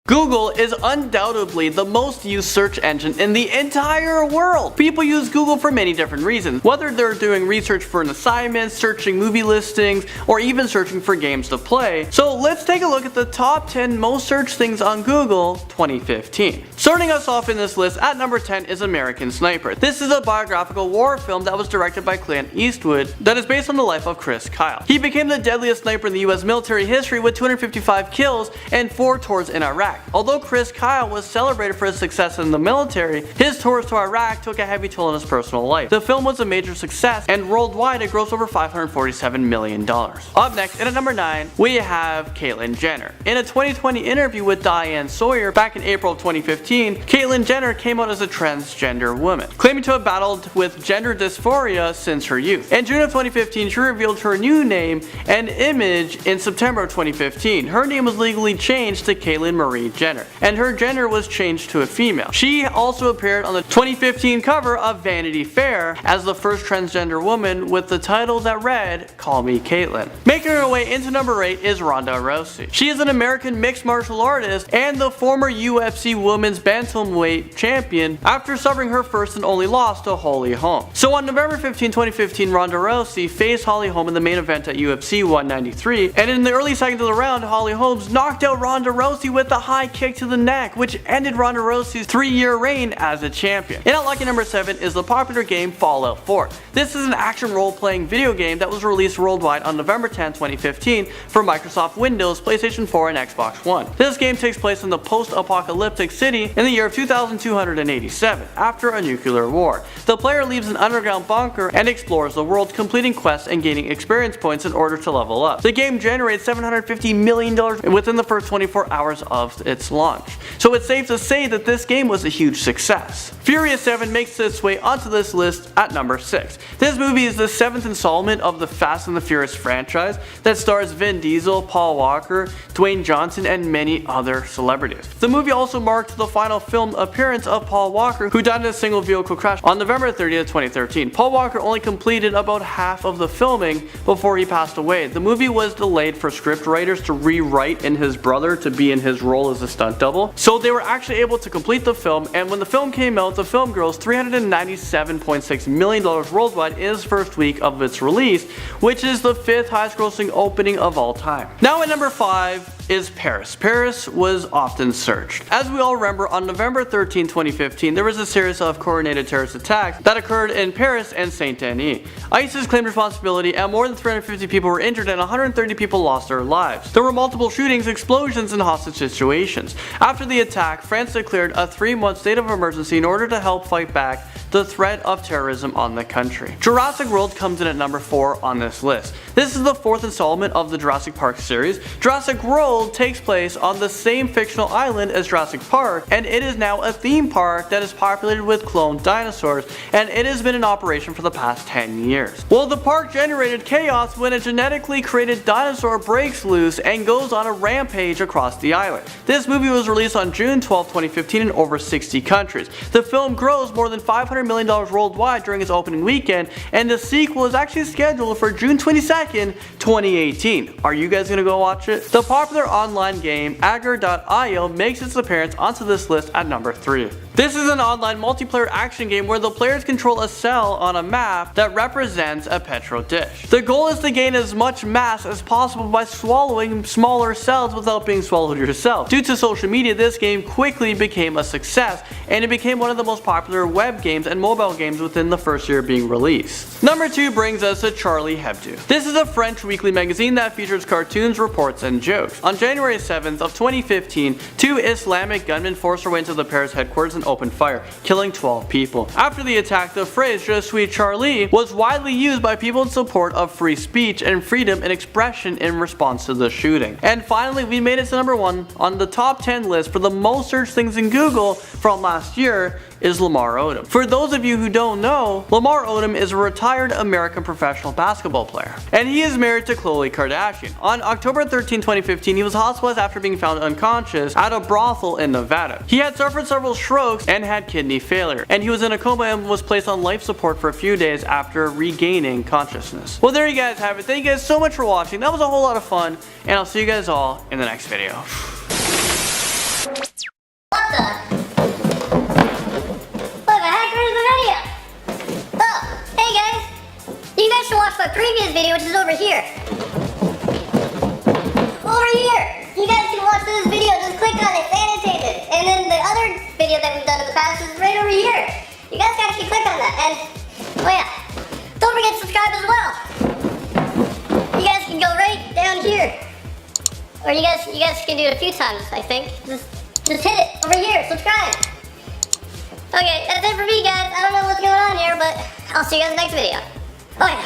Google is undoubtedly the most used search engine in the entire world. People use Google for many different reasons, whether they're doing research for an assignment, searching movie listings, or even searching for games to play. So let's take a look at the top 10 most searched things on Google 2015. Starting us off in this list at number 10 is American Sniper. This is a biographical war film that was directed by Clint Eastwood that is based on the life of Chris Kyle. He became the deadliest sniper in the US military history with 255 kills and 4 tours in Iraq. Although Chris Kyle was celebrated for his success in the military, his tours to Iraq took a heavy toll on his personal life. The film was a major success, and worldwide it grossed over $547 million. Up next, and at number 9, we have Caitlyn Jenner. In a 2020 interview with Diane Sawyer back in April of 2015, Caitlyn Jenner came out as a transgender woman, claiming to have battled with gender dysphoria since her youth. In June of 2015, she revealed her new name and image in September of 2015. Her name was legally changed to Caitlyn Marie Jenner, and her gender was changed to a female. She also appeared on the 2015 cover of Vanity Fair as the first transgender woman with the title that read, "Call Me Caitlyn." Making her way into number 8 is Ronda Rousey. She is an American mixed martial artist and the former UFC Women's Bantamweight champion after suffering her first and only loss to Holly Holm. So on November 15, 2015, Ronda Rousey faced Holly Holm in the main event at UFC 193, and in the early seconds of the round, Holly Holmes knocked out Ronda Rousey with a high kick to the neck, which ended Ronda Rousey's 3-year reign as a champion. And at lucky number 7 is the popular game Fallout 4. This is an action role-playing video game that was released worldwide on November 10, 2015 for Microsoft Windows, PlayStation 4, and Xbox One. This game takes place in the post-apocalyptic city in the year of 2287, after a nuclear war. The player leaves an underground bunker and explores the world, completing quests and gaining experience points in order to level up. The game generated $750 million within the first 24 hours of its launch, so it's safe to say that this game was a huge success. Furious 7 makes its way onto this list at number 6. This movie is the 7th installment of the Fast and the Furious franchise that stars Vin Diesel, Paul Walker, Dwayne Johnson, and many other celebrities. The movie also marked the final film appearance of Paul Walker, who died in a single vehicle crash on November 30th, 2013. Paul Walker only completed about half of the filming before he passed away. The movie was delayed for script writers to rewrite in his brother to be in his role as a stunt double, so they were actually able to complete the film, and when the film came out, the film grossed $397.6 million worldwide in its first week of its release, which is the 5th highest grossing opening of all time. Now at number 5 is Paris. Paris was often searched. As we all remember, on November 13, 2015, there was a series of coordinated terrorist attacks that occurred in Paris and Saint-Denis. ISIS claimed responsibility, and more than 350 people were injured and 130 people lost their lives. There were multiple shootings, explosions, and hostage situations. After the attack, France declared a 3-month state of emergency in order to help fight back the threat of terrorism on the country. Jurassic World comes in at number 4 on this list. This is the 4th installment of the Jurassic Park series. Jurassic World takes place on the same fictional island as Jurassic Park, and it is now a theme park that is populated with cloned dinosaurs, and it has been in operation for the past 10 years. Well, the park generated chaos when a genetically created dinosaur breaks loose and goes on a rampage across the island. This movie was released on June 12, 2015 in over 60 countries. The film grossed more than $500 million worldwide during its opening weekend, and the sequel is actually scheduled for June 22nd, 2018. Are you guys gonna go watch it? The popular online game Agar.io makes its appearance onto this list at number 3. This is an online multiplayer action game where the players control a cell on a map that represents a petro dish. The goal is to gain as much mass as possible by swallowing smaller cells without being swallowed yourself. Due to social media, this game quickly became a success, and it became one of the most popular web games and mobile games within the first year being released. Number 2 brings us to Charlie Hebdo. This is a French weekly magazine that features cartoons, reports, and jokes. On January 7th of 2015, 2 Islamic gunmen forced their way into the Paris headquarters and opened fire, killing 12 people. After the attack, the phrase "Je suis Charlie" was widely used by people in support of free speech and freedom and expression in response to the shooting. And finally, we made it to number 1 on the top 10 list for the most searched things in Google from last year is Lamar Odom. For those of you who don't know, Lamar Odom is a retired American professional basketball player, and he is married to Khloe Kardashian. On October 13, 2015, he was hospitalized after being found unconscious at a brothel in Nevada. He had suffered several strokes and had kidney failure, and he was in a coma and was placed on life support for a few days after regaining consciousness. Well, there you guys have it. Thank you guys so much for watching. That was a whole lot of fun, and I'll see you guys all in the next video. Look, a hacker in the video. Oh, hey guys. You guys should watch my previous video, which is over here. Over here. You guys can watch this video. Just click on it. It's annotated. And then the other video that we've done in the past is right over here. You guys can actually click on that. And, oh yeah. Don't forget to subscribe as well. You guys can go right down here. Or you guys can do it a few times, I think. Just hit it over here, subscribe. Okay, that's it for me guys. I don't know what's going on here, but I'll see you guys in the next video. Oh yeah.